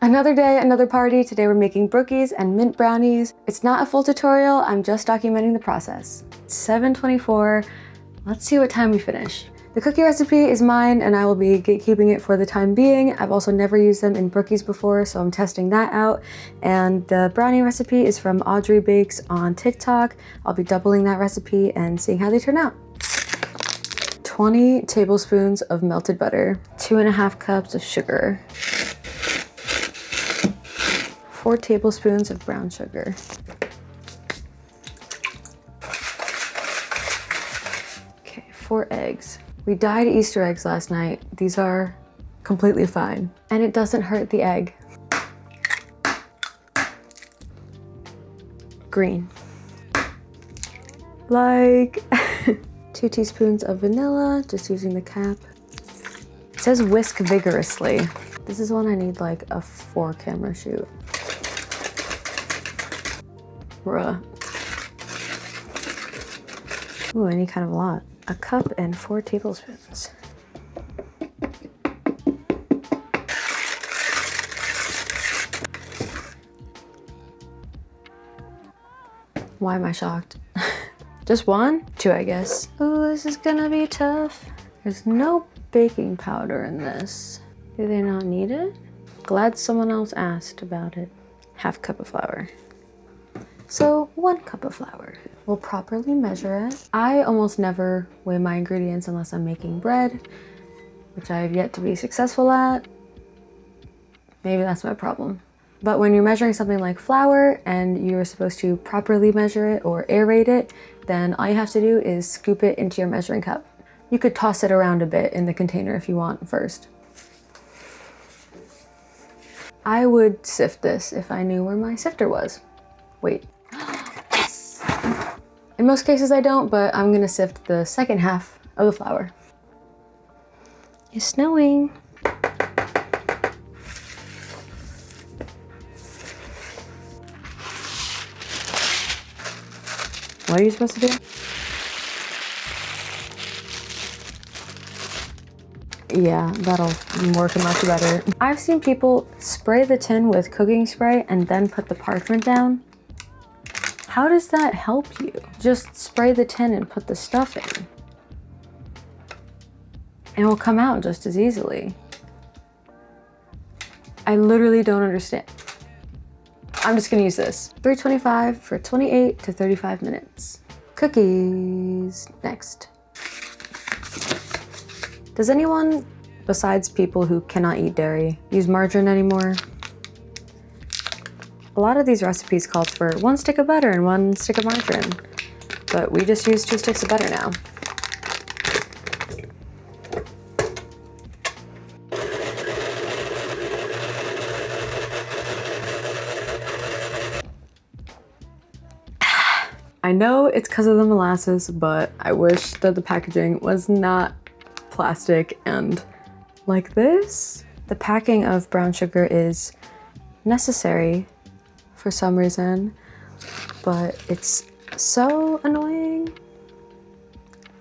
Another day, another party. Today we're making brookies and mint brownies. It's not a full tutorial, I'm just documenting the process. It's 7:24. Let's see what time we finish. The cookie recipe is mine and I will be gatekeeping it for the time being. I've also never used them in brookies before, so I'm testing that out. And the brownie recipe is from Audrey Bakes on TikTok. I'll be doubling that recipe and seeing how they turn out. 20 tablespoons of melted butter, 2.5 cups of sugar, 4 tablespoons of brown sugar. Okay, 4 eggs. We dyed Easter eggs last night. These are completely fine. And it doesn't hurt the egg. Green. Like 2 teaspoons of vanilla, just using the cap. It says whisk vigorously. This is one I need like a 4-camera shoot. Bruh. Ooh, I need kind of a lot. 1 cup and 4 tablespoons. Why am I shocked? Just 1? 2, I guess. Ooh, this is gonna be tough. There's no baking powder in this. Do they not need it? Glad someone else asked about it. 1/2 cup of flour. So 1 cup of flour. We'll properly measure it. I almost never weigh my ingredients unless I'm making bread, which I have yet to be successful at. Maybe that's my problem. But when you're measuring something like flour and you're supposed to properly measure it or aerate it, then all you have to do is scoop it into your measuring cup. You could toss it around a bit in the container if you want first. I would sift this if I knew where my sifter was. Wait. In most cases I don't, but I'm gonna sift the second half of the flour. It's snowing. What are you supposed to do? Yeah, that'll work much better. I've seen people spray the tin with cooking spray and then put the parchment down. How does that help you? Just spray the tin and put the stuff in. It will come out just as easily. I literally don't understand. I'm just gonna use this. 325 for 28 to 35 minutes. Cookies next. Does anyone, besides people who cannot eat dairy, use margarine anymore? A lot of these recipes called for 1 stick of butter and 1 stick of margarine, but we just use 2 sticks of butter now. I know it's because of the molasses, but I wish that the packaging was not plastic and like this. The packing of brown sugar is necessary for some reason, but it's so annoying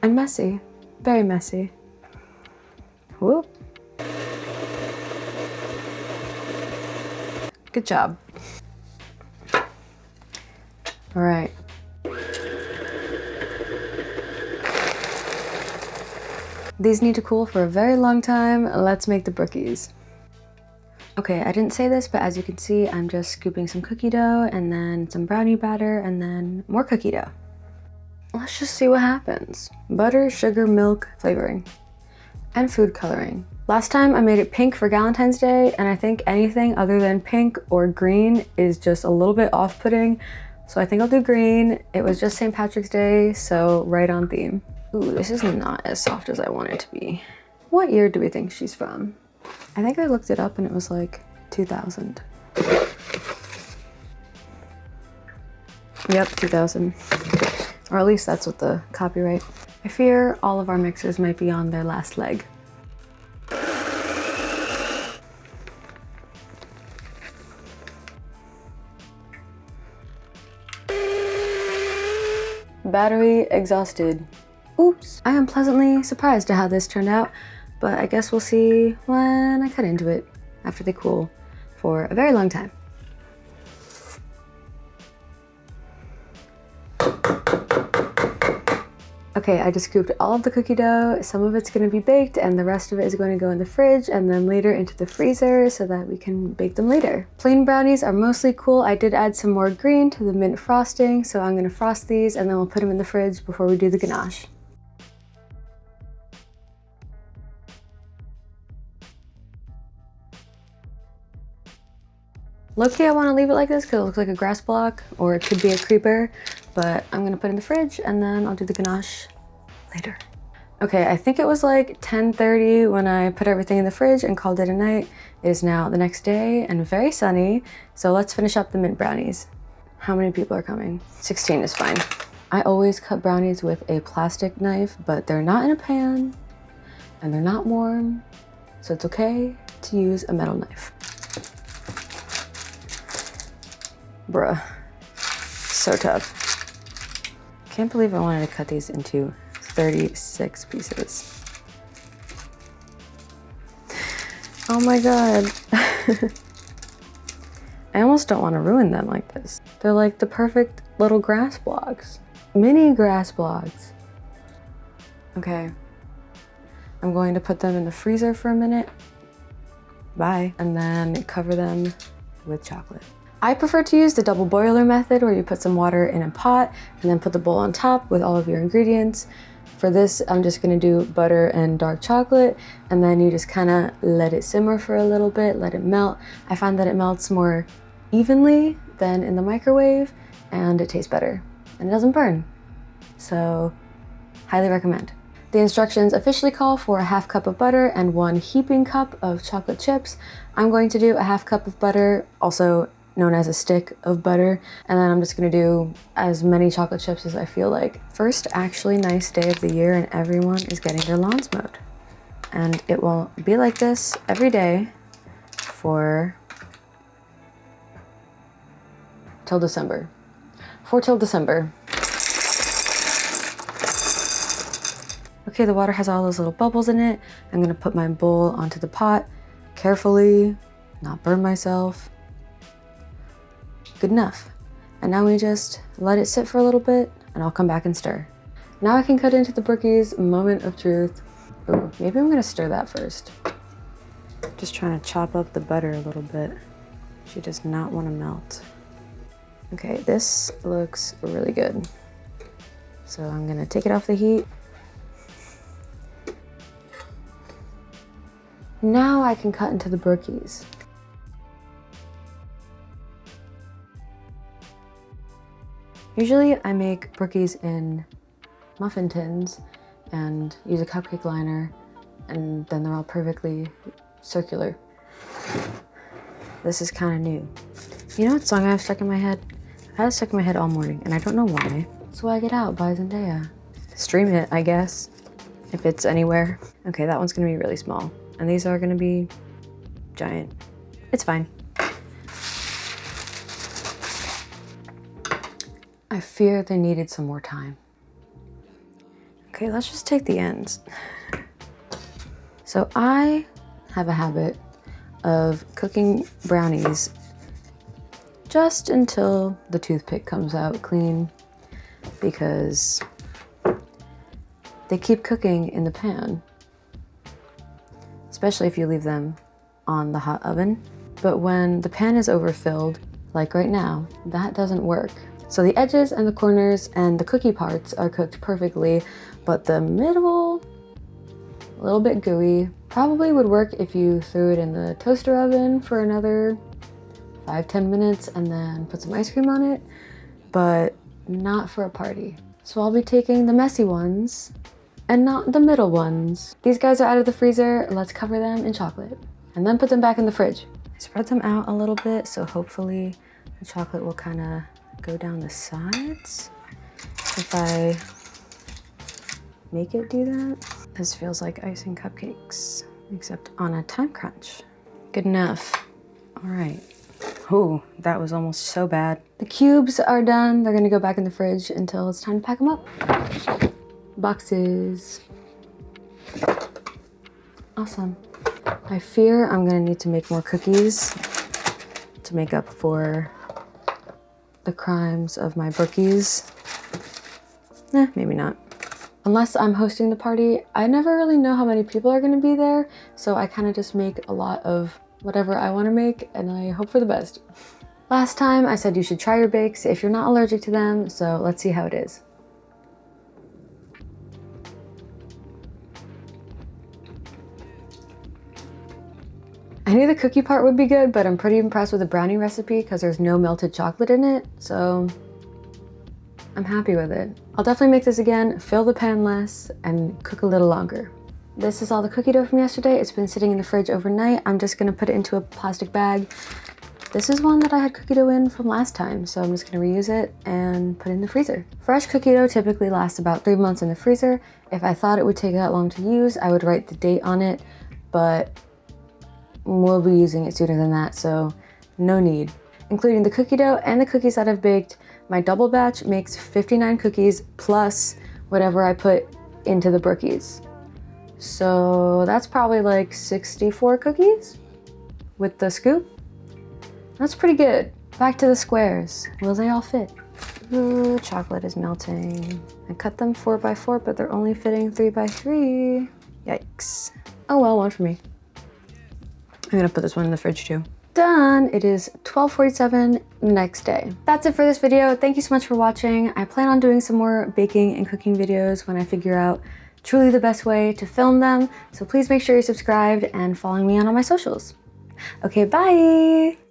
and messy, very messy. Whoop. Good job. All right. These need to cool for a very long time. Let's make the brookies. Okay, I didn't say this, but as you can see, I'm just scooping some cookie dough and then some brownie batter and then more cookie dough. Let's just see what happens. Butter, sugar, milk, flavoring, and food coloring. Last time I made it pink for Valentine's Day, and I think anything other than pink or green is just a little bit off-putting. So I think I'll do green. It was just St. Patrick's Day, so right on theme. Ooh, this is not as soft as I want it to be. What year do we think she's from? I think I looked it up and it was like 2000. Yep, 2000. Or at least that's what the copyright. I fear all of our mixers might be on their last leg. Battery exhausted. Oops. I am pleasantly surprised at how this turned out, but I guess we'll see when I cut into it after they cool. for a very long time. Okay, I just scooped all of the cookie dough. Some of it's gonna be baked and the rest of it is going to go in the fridge and then later into the freezer so that we can bake them later. Plain brownies are mostly cool. I did add some more green to the mint frosting, so I'm gonna frost these and then we'll put them in the fridge before we do the ganache. Low-key, I want to leave it like this because it looks like a grass block, or it could be a creeper, but I'm gonna put it in the fridge and then I'll do the ganache later. Okay, I think it was like 10:30 when I put everything in the fridge and called it a night. It is now the next day and very sunny, so let's finish up the mint brownies. How many people are coming? 16 is fine. I always cut brownies with a plastic knife, but they're not in a pan and they're not warm, so it's okay to use a metal knife. Bruh, so tough. Can't believe I wanted to cut these into 36 pieces. Oh my God. I almost don't want to ruin them like this. They're like the perfect little grass blocks. Mini grass blocks. Okay. I'm going to put them in the freezer for a minute. Bye. And then cover them with chocolate. I prefer to use the double boiler method where you put some water in a pot and then put the bowl on top with all of your ingredients. For this, I'm just gonna do butter and dark chocolate, and then you just kind of let it simmer for a little bit, let it melt. I find that it melts more evenly than in the microwave and it tastes better and it doesn't burn. So, highly recommend. The instructions officially call for a half cup of butter and 1 heaping cup of chocolate chips. I'm going to do a half cup of butter, also known as a stick of butter, and then I'm just gonna do as many chocolate chips as I feel like. First actually nice day of the year and everyone is getting their lawns mowed. And it will be like this every day till December. Till December. Okay, the water has all those little bubbles in it. I'm gonna put my bowl onto the pot carefully, not burn myself. Good enough. And now we just let it sit for a little bit and I'll come back and stir. Now I can cut into the brookies, moment of truth. Ooh, maybe I'm gonna stir that first. Just trying to chop up the butter a little bit. She does not want to melt. Okay, this looks really good. So I'm gonna take it off the heat. Now I can cut into the brookies. Usually I make brookies in muffin tins and use a cupcake liner, and then they're all perfectly circular. This is kind of new. You know what song I have stuck in my head? I've had it stuck in my head all morning and I don't know why. Swag It Out by Zendaya. Stream it, I guess, if it's anywhere. Okay, that one's gonna be really small. And these are gonna be giant. It's fine. I fear they needed some more time. Okay, let's just take the ends. So I have a habit of cooking brownies just until the toothpick comes out clean because they keep cooking in the pan, especially if you leave them on the hot oven. But when the pan is overfilled, like right now, that doesn't work. So the edges and the corners and the cookie parts are cooked perfectly, but the middle, a little bit gooey, probably would work if you threw it in the toaster oven for another 5-10 minutes and then put some ice cream on it, but not for a party. So I'll be taking the messy ones and not the middle ones. These guys are out of the freezer. Let's cover them in chocolate and then put them back in the fridge. I spread them out a little bit, so hopefully the chocolate will kind of go down the sides if I make it do that. This feels like icing cupcakes, except on a time crunch. Good enough. All right. Oh, that was almost so bad. The cubes are done. They're gonna go back in the fridge until it's time to pack them up. Boxes. Awesome. I fear I'm gonna need to make more cookies to make up for the crimes of my brookies. Maybe not. Unless I'm hosting the party, I never really know how many people are gonna be there, so I kind of just make a lot of whatever I want to make and I hope for the best. Last time I said you should try your bakes if you're not allergic to them, so let's see how it is. I knew the cookie part would be good, but I'm pretty impressed with the brownie recipe because there's no melted chocolate in it, so I'm happy with it. I'll definitely make this again, fill the pan less, and cook a little longer. This is all the cookie dough from yesterday. It's been sitting in the fridge overnight. I'm just gonna put it into a plastic bag. This is one that I had cookie dough in from last time, so I'm just gonna reuse it and put it in the freezer. Fresh cookie dough typically lasts about 3 months in the freezer. If I thought it would take that long to use, I would write the date on it, but we'll be using it sooner than that, so no need. Including the cookie dough and the cookies that I've baked, my double batch makes 59 cookies plus whatever I put into the brookies. So that's probably like 64 cookies with the scoop. That's pretty good. Back to the squares. Will they all fit? Ooh, chocolate is melting. I cut them 4 by 4, but they're only fitting 3 by 3. Yikes. Oh well, one for me. I'm gonna put this one in the fridge too. Done! It is 12:47 next day. That's it for this video. Thank you so much for watching. I plan on doing some more baking and cooking videos when I figure out truly the best way to film them. So please make sure you're subscribed and following me on all my socials. Okay, bye!